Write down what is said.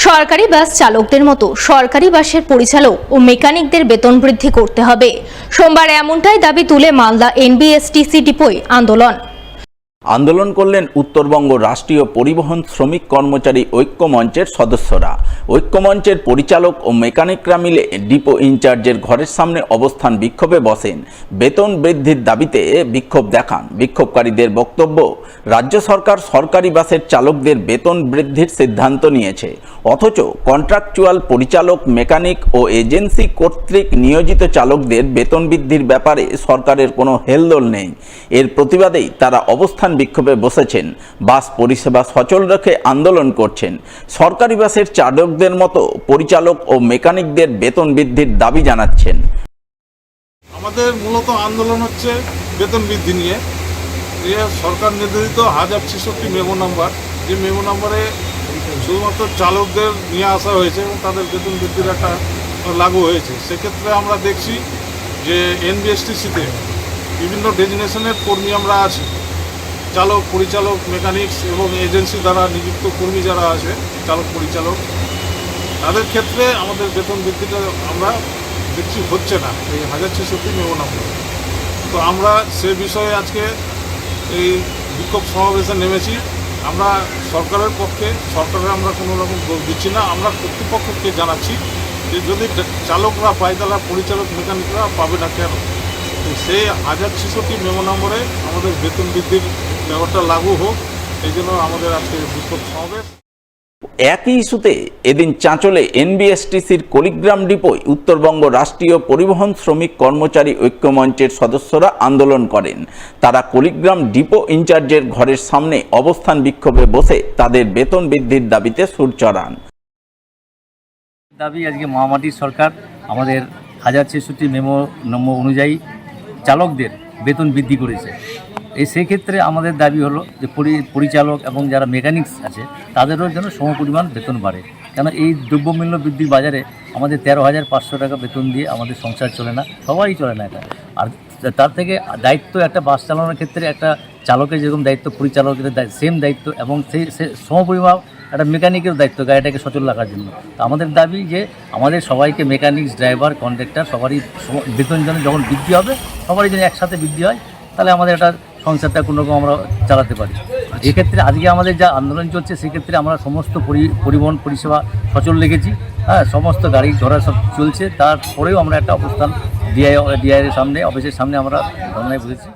সরকারি বাস চালকদের মতো সরকারি বাসের পরিচালক ও মেকানিকদের বেতন বৃদ্ধি করতে হবে। সোমবার এমনটাই দাবি তুলে মালদা এনবিএসটিসি ডিপোয় আন্দোলন করলেন উত্তরবঙ্গ রাষ্ট্রীয় পরিবহন শ্রমিক কর্মচারী ঐক্য মঞ্চের সদস্যরা। ঐক্য মঞ্চের পরিচালক ও মেকানিকরা মিলে ডিপো ইনচার্জের ঘরের সামনে অবস্থান বিক্ষোভে বসেন। বেতন বৃদ্ধির দাবিতে বিক্ষোভ দেখান। বিক্ষোভকারীদের বক্তব্য, রাজ্য সরকার সরকারি বাসের চালকদের বেতন বৃদ্ধির সিদ্ধান্ত নিয়েছে, অথচ কন্ট্রাকচুয়াল পরিচালক, মেকানিক ও এজেন্সি কর্তৃক নিয়োজিত চালকদের বেতন বৃদ্ধির ব্যাপারে সরকারের কোনো হেলদোল নেই। এর প্রতিবাদেই তারা অবস্থান বিক্ষোভে বসেছেন। বাস পরিষেবা সচল রেখে আন্দোলন করছেন। সরকারি বাসের চালকদের মতো পরিচালক ও মেকানিকদের বেতন বৃদ্ধির দাবি জানাচ্ছেন। আমাদের মূলত আন্দোলন হচ্ছে বেতন বৃদ্ধি নিয়ে। সরকার নির্ধারিত 1066 মেমো নাম্বার, যে মেমো নাম্বারে শুধুমাত্র চালকদের নিয়ে আসা হয়েছে এবং তাদের বেতন বৃদ্ধির একটা লাগু হয়েছে। সেক্ষেত্রে আমরা দেখছি যে এনবিএসটিসিতে বিভিন্ন ডেজিগনেশনের কর্মী আমরা আছি, চালক, পরিচালক, মেকানিক্স এবং এজেন্সি দ্বারা নিযুক্ত কর্মী যারা আছে, চালক পরিচালক, তাদের ক্ষেত্রে আমাদের বেতন বৃদ্ধিটা আমরা দেখছি হচ্ছে না এই 1066 মেমো নাম্বার। তো আমরা সে বিষয়ে আজকে এই বিক্ষোভ সমাবেশে নেমেছি। আমরা সরকারের পক্ষে, সরকারের আমরা কোনো রকম দোষ দিচ্ছি না। আমরা কর্তৃপক্ষকে জানাচ্ছি যে যদি চালকরা পায় তাহলে পরিচালক, মেকানিকরা পাবে না কেন। তো সেই 1066 মেমো নম্বরে আমাদের বেতন বৃদ্ধির ব্যাপারটা লাগু হোক, এই জন্য আমাদের আজকে বিক্ষোভ সমাবেশ। একই ইস্যুতে এদিন চাঁচলে এনবিএসটিসির কুড়িগ্রাম ডিপোয় উত্তরবঙ্গ রাষ্ট্রীয় পরিবহন শ্রমিক কর্মচারী ঐক্য মঞ্চের সদস্যরা আন্দোলন করেন। তারা কুড়িগ্রাম ডিপো ইনচার্জের ঘরের সামনে অবস্থান বিক্ষোভে বসে তাদের বেতন বৃদ্ধির দাবিতে সুর চড়ান। দাবি আজকে মহামাটির সরকার আমাদের 1066 মেমো নম্বর অনুযায়ী চালকদের বেতন বৃদ্ধি করেছে। সেক্ষেত্রে আমাদের দাবি হলো যে পরিচালক এবং যারা মেকানিক্স আছে তাদেরও যেন সমপরিমাণ বেতন বাড়ে। কেন এই দ্রব্যমূল্য বৃদ্ধির বাজারে আমাদের 13,500 টাকা বেতন দিয়ে আমাদের সংসার চলে না, সবারই চলে না এটা। আর তার থেকে দায়িত্ব একটা বাস চালানোর ক্ষেত্রে একটা চালকের যেরকম দায়িত্ব, পরিচালকের সেম দায়িত্ব এবং সেই সমপরিমাণ একটা মেকানিকের দায়িত্ব গাড়িটাকে সচল রাখার জন্য। তো আমাদের দাবি যে আমাদের সবাইকে, মেকানিক্স, ড্রাইভার, কন্ডাক্টর সবারই বেতন যেন যখন বৃদ্ধি হবে সবারই যেন একসাথে বৃদ্ধি হয়, তাহলে আমাদের একটা সংসারটা কোনোরকম আমরা চালাতে পারি। এক্ষেত্রে আজকে আমাদের যা আন্দোলন চলছে সেক্ষেত্রে আমরা সমস্ত পরিবহন পরিষেবা সচল রেখেছি। সমস্ত গাড়ি ঘোড়া সব চলছে, তারপরেও আমরা একটা অবস্থান ডিআইয়ের সামনে, অফিসের সামনে আমরা ধর্নায় বসেছি।